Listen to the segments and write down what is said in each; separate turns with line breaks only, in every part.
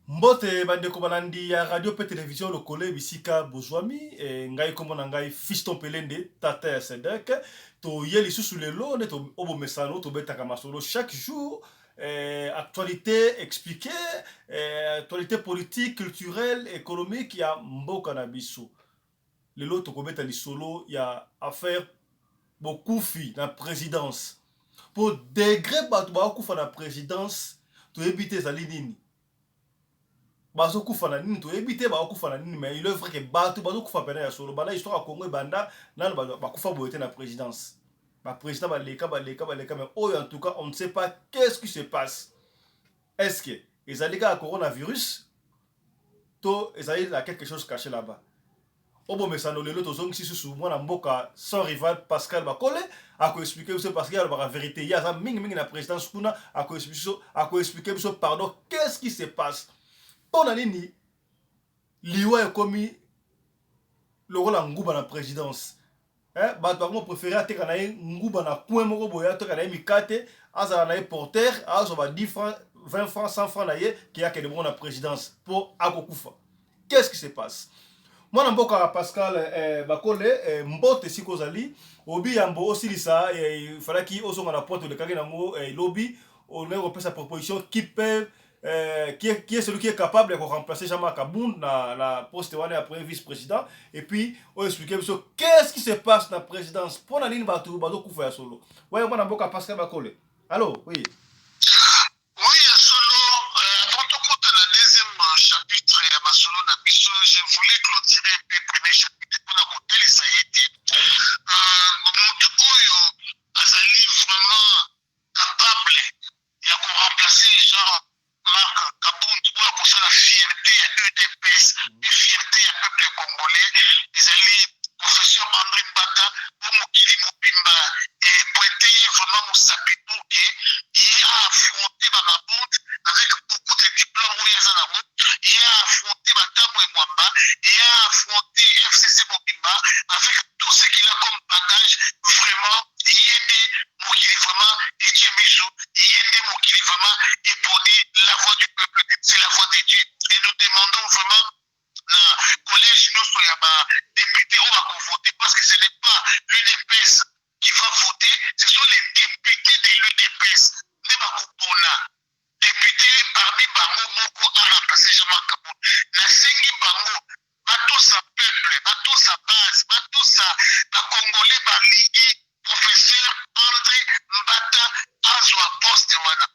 Mbote bandeko balandi ya radio pe télévision lokole bisika bozwami ngai kombo na ngai Fiston Pelende tata ya Sedek to ye lisusu lelo nde to obomesano to betaka masolo chaque jour actualité expliquée actualité politique culturelle économique ya mboka na biso lelo to kobeta lisolo ya affaire bokufi na présidence pour degré bato bakufa na présidence to ebite ezali nini bazokufa na nini toyebi te bakokufa na nini mais il est vrai que bato bazokufa pene ya solo banda histoire ya Congo ebanda nano bakufa boye te na présidence baprésident baleka mais oyo en tout cas on ne sait pas qu'est-ce qui se passe est-ce que ezali kaka coronavirus to ezali na quelque chose caché là-bas obomesano lelo tozongisi susu mwana mboka sans rival Pascal Bakole akoexplike biso parce que alobaka vérité ye aza mingimingi na présidence kuna akoexplike biso pardon qu'est-ce qui se passe mpona nini liwa ekomi lokola nguba na présidence bato bango préféré ateka na ye nguba na coin moko boye ateka na ye mikate azala na ye porter azwa ba 10 francs 20 francs 100 francs na ye ke akende moko na présidence mpo akokufa qu'est-ce qui se passe mwana mboka Pascal Bakole mbote sika ozali obi yambo osilisa falaki ozonga na pointe olekaki nango lobi olingi kopesa proposition qui est celui qui est capable de remplacer Jean-Marc Abound la poste wana après vice-président et puis on expliquer qu'est-ce qui se passe dans la présidence pour la ligne bateau kufa ya solo ouais moi na mboka Pascal Bakole allô oui
oui ya solo avant de compter la deuxième chapitre ya masolo na biso je voulais clôturer un peu premier chapitre pour na côté ça y était moto oyo azali vraiment capable ya ko remplacer Jean-Marc Abound pour cause la fierté ya UDPS et fierté ya peuple congolais ezali professeur André Mbata pour mokili mobimba et pointer vraiment mosapi pour que il a affronté Mabonde avec beaucoup de diplômes où il y a il a affronté Matambo et Mwamba, il a affronté FCC Mobimba avec tout ce qu'il a comme bagage vraiment il est Mokili vraiment et Dieu Mijo, il est Mokili vraiment épauler la voix du peuple, c'est la voix de Dieu. Et nous demandons vraiment na collège nous y a députés on va voter parce que ce n'est pas l'UDPS qui va voter, ce sont les députés de l'UDPS. Député parmi bango moko a remplacé Jean-Marc Abound. Nasengi bango bato sa peuple, bato sa base, bato sa Congolais baligi professeur André Mbata azwa poste wana.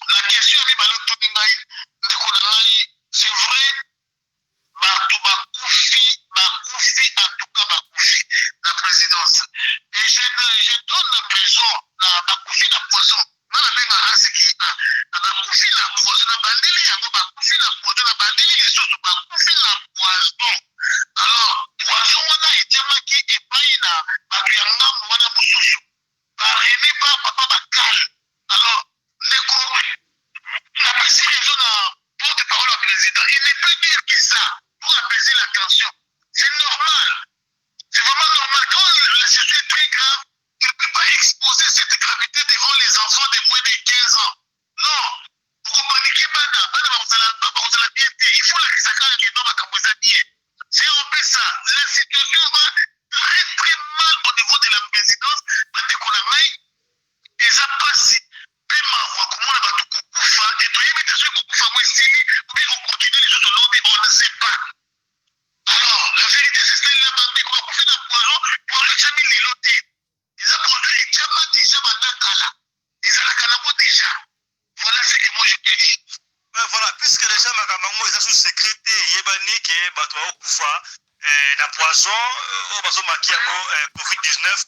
La question est baloto ngai ndeko na ngai c'est vrai bato bakufi en tout cas bakufi la présidence et je donne raison na bakufi na poison na benga asiki bakufi na poison na bandeli yango bakufi na poison na bandeli lisusu bakufi na poison alors poison wana etiamaki epai na bato ya ngambo wana mosusu baremi pa papa bakale alors ndeko napesi raison na porte-parole ya président il ne peut dire que ça pour apaiser la tension. C'est normal. C'est vraiment normal. Quand la situation est très grave, tu ne peux pas exposer cette gravité devant les enfants de moins de 15 ans. Non. Pour paniquer, il faut la risaka qui va bien. C'est un peu ça. La situation va très très mal au niveau de la présidence. Et ça passe. Pema wa kumona batu kukufa et to yebite ceux kukufa mwesili ou bien on continue les autres lobby on ne sait pas. Alors la vérité c'est celle-là bambi kwa kufi na poison chami liloti. Ils ont produit chama déjà bandakala. Ils ont la kanabo déjà. Voilà ce que moi je te dis.
Voilà, puisque déjà Makamango est sous sécurité yebani ke batu wa kufa na poison au bazo makiamo COVID-19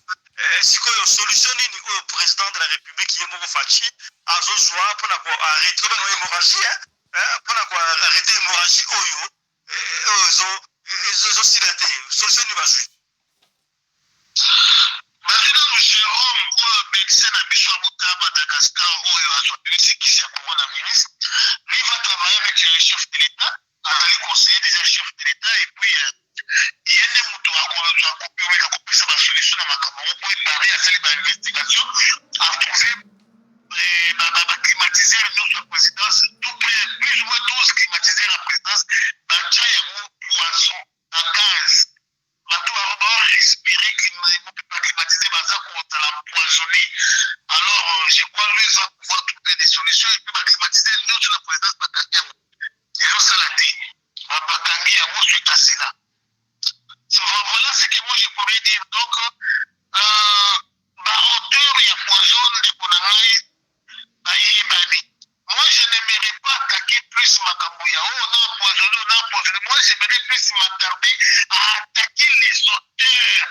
sikoyo solution nini au président de la république yemoko fachi azozwa pona ko arrêter ba hémorragie pona ko arrêter hémorragie oyo zo silate solution ni bazui
Président Jérôme oyo médecin na biso abuta Madagascar oyo azwapelisi kisi ya coronavirus lui va travailler avec le chef de l'État azali conseiller déjà chef de l'État et puis ye nde moto akopesa basolution na makambo moko epare asali bainvestigation atrouve baclimatiseur nyonso ya présidence plus ou moins 12 climatiseur présidence bakangi yango ezosala te bakangi yango suite à cela. Voilà ce que moi je pourrais dire. Donc auteur ya poison de Konangai bayebani. Moi je n'aimerais pas attaquer plus Makambuya. Oh on a empoisonné. Moi j'aimerais plus m'attarder à attaquer les auteurs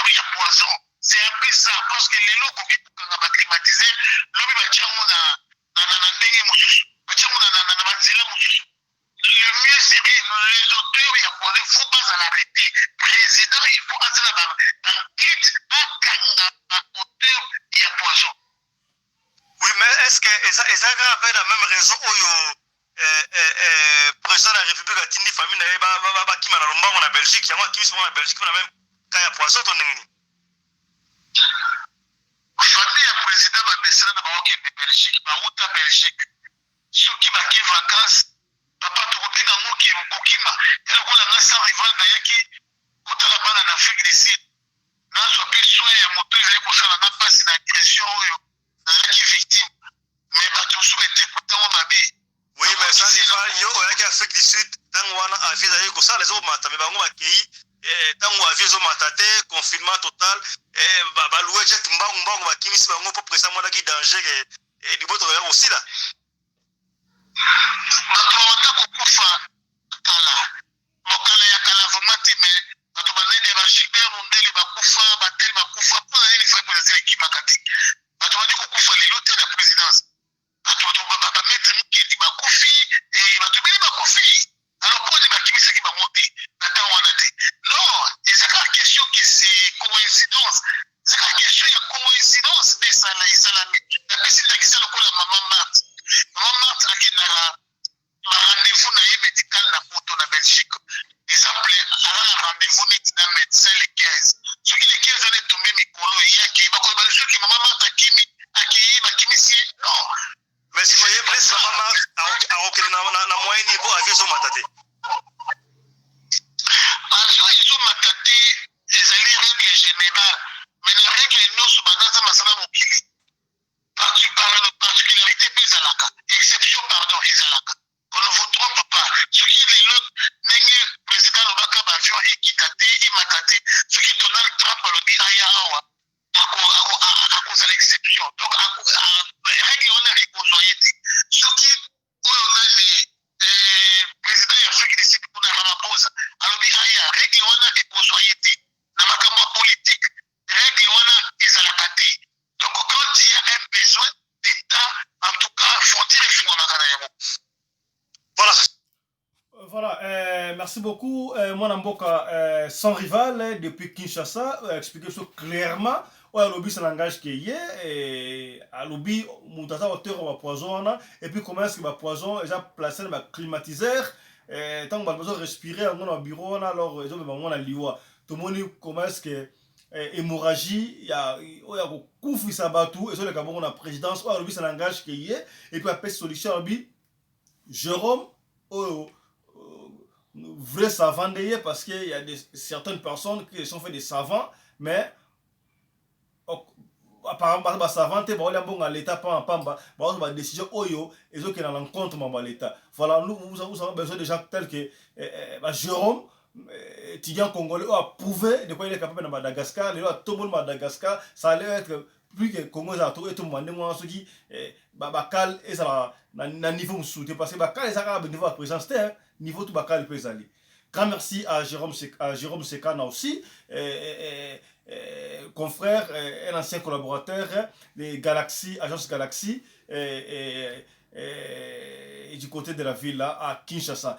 il y a poison. C'est un peu ça, parce que les locaux qui sont climatisés, l'homme va dire le mieux serait les auteurs, il y a poison, il ne faut pas l'arrêter. Président, il faut enquête à auteur, il y a poison.
Oui, mais est-ce que ça a la même raison où président de la République a tindi famille qui m'a en Belgique, il y a qui sont en Belgique, on a même quand il y a poison, on est
famille ya président bamesana na baokende Belgique bauta Belgique soki baki vacances papa tokobenga yango ke mokokima ya lokola nga sans rival nayaki kotala bana na Afrique du Sud nazwa mpe soin ya moto ezali kosala nga mpasi na agression oyo nazalaki victime mais bato mosusu bainterprete ngo mabe.
Oui, mais sans rival yo oyaki Afrique du Sud ntango wana avi ezali kosala ezomata me bango bakei ntango avi ezomata te confinement total baloué jet mbangu bakimisi bango mpo président mwanaki danger liboto koya kosila
bato bawanda kokufa kala mokala ya kala vraimen te me bato banene ya bagilbert mondele bakufa batele bakufa mpona nini fai président ekimaka te bato bandi kokufa lelo te na présidence bato bametre mokedi bakufi bato ebele bakufi alors mpo nini bakimisaki bango te na ntango wana te non ezaka question ke c'est coïncidence ezaka question ya coïncidence nde esalami napesi ndakisa lokola mama marte akendaka barendez-vous na ye médical na poto na Belgique exemple aza na rendez-vous neti na médecin le 15 soki le 15 wana etombe mikolo eyaki bakoyeba soki mama marte akei bakimisi non
mais sikoye président mama akokende na moyen niveau avi ezomata te
avion ezomata te ezali règle générale mais na règle nyonso banaza masala mokili particularité mpe ezalaka exception pardon ezalaka on ne vous trompe pas soki lelo ndenge président alobaka baavion ekita te emata te soki Donald Trump alobi aya awa akozala exception donc règle wana ekozwa ye te soki oyo nani président ya Afrique du Sud kuna Ramaphosa alobi aya règle wana ekozwa ye te na makambo ya politique règle wana ezalaka te donc quand il y a un besoin d'état en tout cas frontière efungwamaka na yango.
Voilà, merci beaucoup. Moi, Mboka, sans rival, depuis Kinshasa, expliquer ça clairement. Ouais, lobby, c'est un langage qui est. À lobby, mon tata auteur va poison, et puis comment est-ce que va poison, ils ont placé le climatiseur, tant qu'on a besoin de respirer, on a un bureau, alors ils ont besoin de liwa. Tout le monde, comment est-ce que hémorragie, il y a Koufou Sabatou, et sur le Gabon, on a présidence, ouais, lobby, c'est un langage qui est, et puis après, solution, lobby, Jérôme, vrai savant d'ailleurs parce qu'il y a certaines personnes qui sont fait des savants mais apparemment les savants ils l'état pas décision oyo et qui dans l'encontre de l'état. Voilà, nous avons besoin de gens tels que Jérôme étudiant congolais a prouvé de quoi il est capable de Madagascar, il a tout le monde Madagascar, ça allait être plus que Congo ça tout et tout le monde moi ce qui bakal et ça na niveau soutien parce que bakal ça a niveau à présence niveau tout bakal peut aller. Grand merci à Jérôme Sekana aussi confrère un ancien collaborateur de Galaxy agence Galaxy et du côté de la ville là à Kinshasa.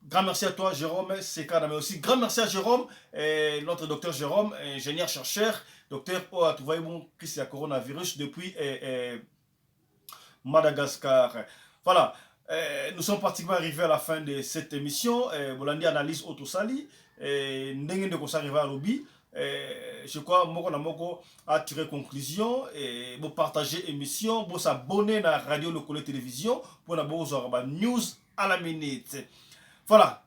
Grand merci à toi Jérôme Sekana, mais aussi grand merci à Jérôme, notre docteur Jérôme, ingénieur chercheur, docteur Oatouvaïbon qui c'est le coronavirus depuis Madagascar. Voilà, nous sommes pratiquement arrivés à la fin de cette émission. Bolandi analyse Otosali, Ndenge de Kosa arrivé à Lobby. Je crois Moko a tiré conclusion et vous partager émission, vous s'abonner à la radio locale télévision pour avoir news à la minute. Voilà,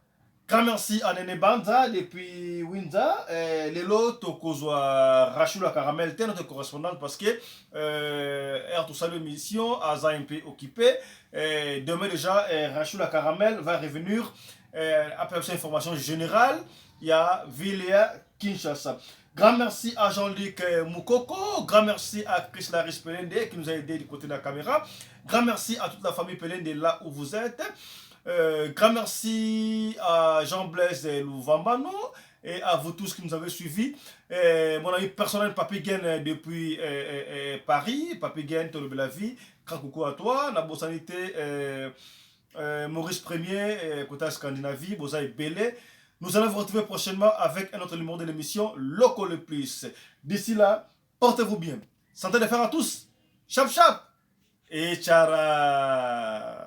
Grand merci à Nene Banza depuis Windsor. Lelo Tokozwa Rachula Caramel, t'es notre correspondante parce que tout ça l'émission a un peu occupé. Demain déjà, Rachula Caramel va revenir après cette information générale. Il y a Vilea Kinshasa. Grand merci à Jean-Luc Moukoko. Grand merci à Chris Laris Pelende qui nous a aidé du côté de la caméra. Grand merci à toute la famille Pelende là où vous êtes. Grand merci à Jean-Blaise Louvambano et à vous tous qui nous avez suivis. Mon ami personnel Papi Gen depuis Paris. Papi Gen, Tolobé la vie. Grand coucou à toi. La Bossanité, Maurice Premier, côté Scandinavie, Bosa et Belé. Nous allons vous retrouver prochainement avec un autre numéro de l'émission Loco le Plus. D'ici là, portez-vous bien. Santé de fer à tous. Chap chap. Et tchara.